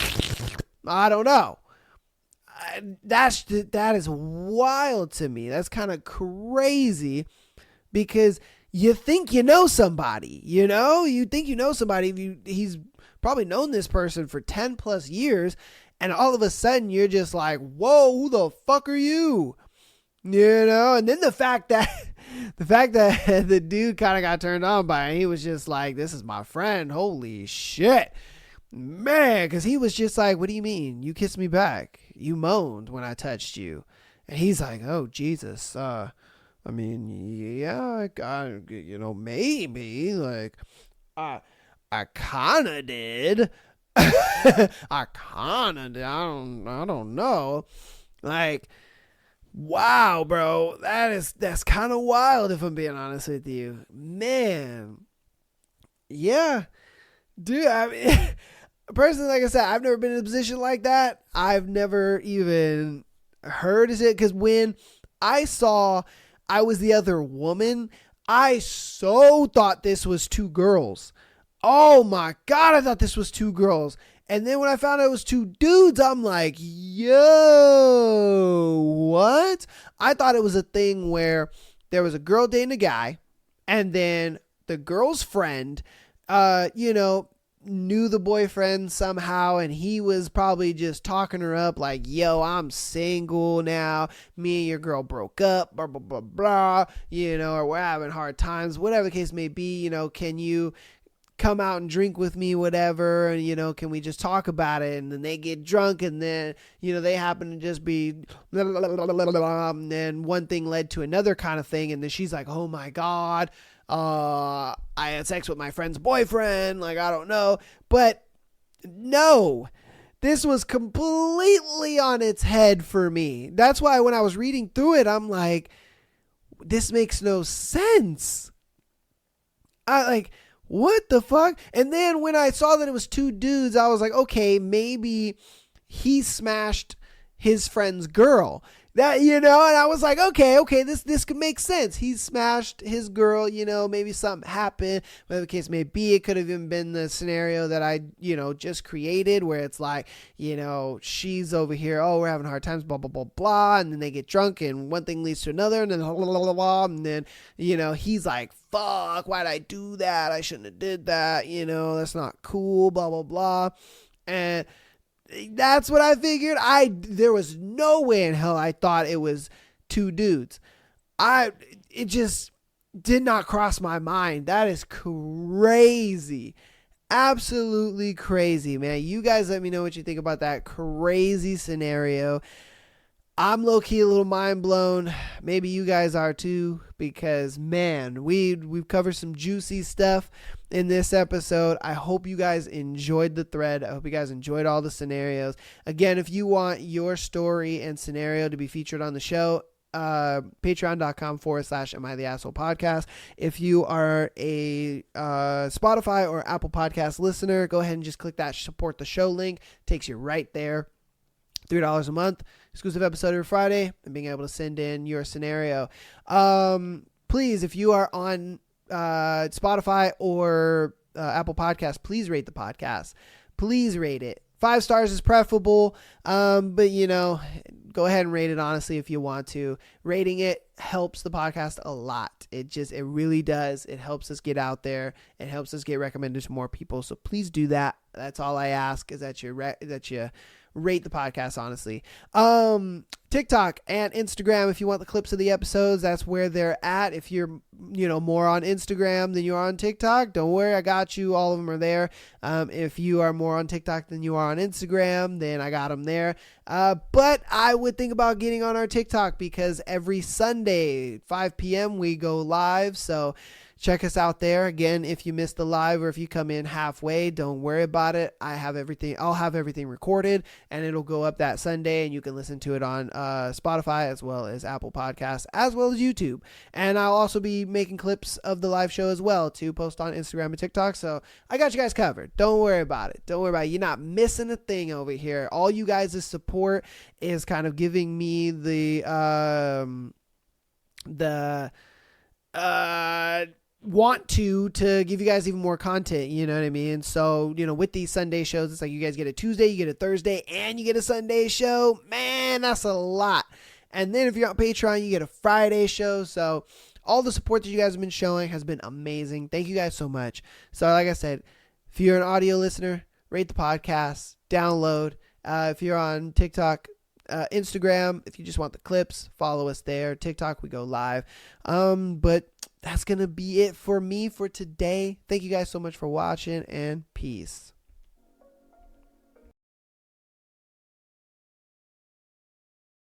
I don't know. That is wild to me. That's kind of crazy, because you think you know somebody, you think you know somebody. He's probably known this person for 10 plus years, and all of a sudden you're just like, whoa, who the fuck are you? And then the fact that the dude kind of got turned on by it, he was just like, this is my friend. Holy shit, man. Cause he was just like, what do you mean? You kissed me back. You moaned when I touched you. And he's like, oh, Jesus. I mean, yeah, maybe like, I kind of did. I kind of did. I don't know. Like, Wow, bro. That's kind of wild if I'm being honest with you. Man. Yeah. Dude, I mean, personally, like I said, I've never been in a position like that. I've never even heard of it because when I saw I was the other woman, I so thought this was two girls. Oh my God, I thought this was two girls. And then when I found out it was two dudes, I'm like, yo, what? I thought it was a thing where there was a girl dating a guy, and then the girl's friend, you know, knew the boyfriend somehow, and he was probably just talking her up like, yo, I'm single now. Me and your girl broke up, blah, blah, blah, blah, you know, or we're having hard times, whatever the case may be, you know, can you come out and drink with me, whatever, and you know, can we just talk about it? And then they get drunk, and then you know, they happen to just be blah, blah, blah, blah, blah, blah, and then one thing led to another kind of thing, and then she's like, oh my God, I had sex with my friend's boyfriend, like I don't know. But no, this was completely on its head for me. That's why when I was reading through it, I'm like, this makes no sense. I like, what the fuck? And then when I saw that it was two dudes, I was like, okay, maybe he smashed his friend's girl. That, you know, and I was like, okay, this could make sense. He smashed his girl, you know, maybe something happened, whatever the case may be. It could have even been the scenario that I, you know, just created where it's like, you know, she's over here, oh, we're having hard times, blah, blah, blah, blah, and then they get drunk and one thing leads to another, and then blah, blah, blah, blah, and then, you know, he's like, fuck, why'd I do that? I shouldn't have did that, you know, that's not cool, blah, blah, blah. And that's what I figured. There was no way in hell I thought it was two dudes. It just did not cross my mind. That is crazy. Absolutely crazy, man. You guys let me know what you think about that crazy scenario. I'm low-key a little mind blown. Maybe you guys are too, because man, we've covered some juicy stuff in this episode. I hope you guys enjoyed the thread. I hope you guys enjoyed all the scenarios. Again, if you want your story and scenario to be featured on the show, patreon.com/Am I the Asshole Podcast. If you are a Spotify or Apple Podcast listener, go ahead and just click that support the show link. Takes you right there. $3 a month, exclusive episode every Friday, and being able to send in your scenario. Please, if you are on Spotify or Apple Podcasts, please rate the podcast. Please rate it. 5 stars is preferable, but you know, go ahead and rate it honestly if you want to. Rating it helps the podcast a lot. It really does. It helps us get out there. It helps us get recommended to more people. So please do that. That's all I ask, is that you rate the podcast, honestly. TikTok and Instagram, if you want the clips of the episodes, that's where they're at. If you're, you know, more on Instagram than you are on TikTok, don't worry, I got you. All of them are there. If you are more on TikTok than you are on Instagram, then I got them there. But I would think about getting on our TikTok, because every Sunday, 5 p.m., we go live. So check us out there. Again, if you missed the live or if you come in halfway, don't worry about it. I'll have everything recorded, and it'll go up that Sunday, and you can listen to it on Spotify as well as Apple Podcasts as well as YouTube. And I'll also be making clips of the live show as well to post on Instagram and TikTok. So I got you guys covered. Don't worry about it. You're not missing a thing over here. All you guys' support is kind of giving me the want to give you guys even more content, you know what I mean? So, you know, with these Sunday shows, it's like you guys get a Tuesday, you get a Thursday, and you get a Sunday show. Man, that's a lot. And then if you're on Patreon, you get a Friday show. So all the support that you guys have been showing has been amazing. Thank you guys so much. So like I said, if you're an audio listener, rate the podcast, download. If you're on TikTok, Instagram, if you just want the clips, follow us there. TikTok, we go live. But that's going to be it for me for today. Thank you guys so much for watching, and peace.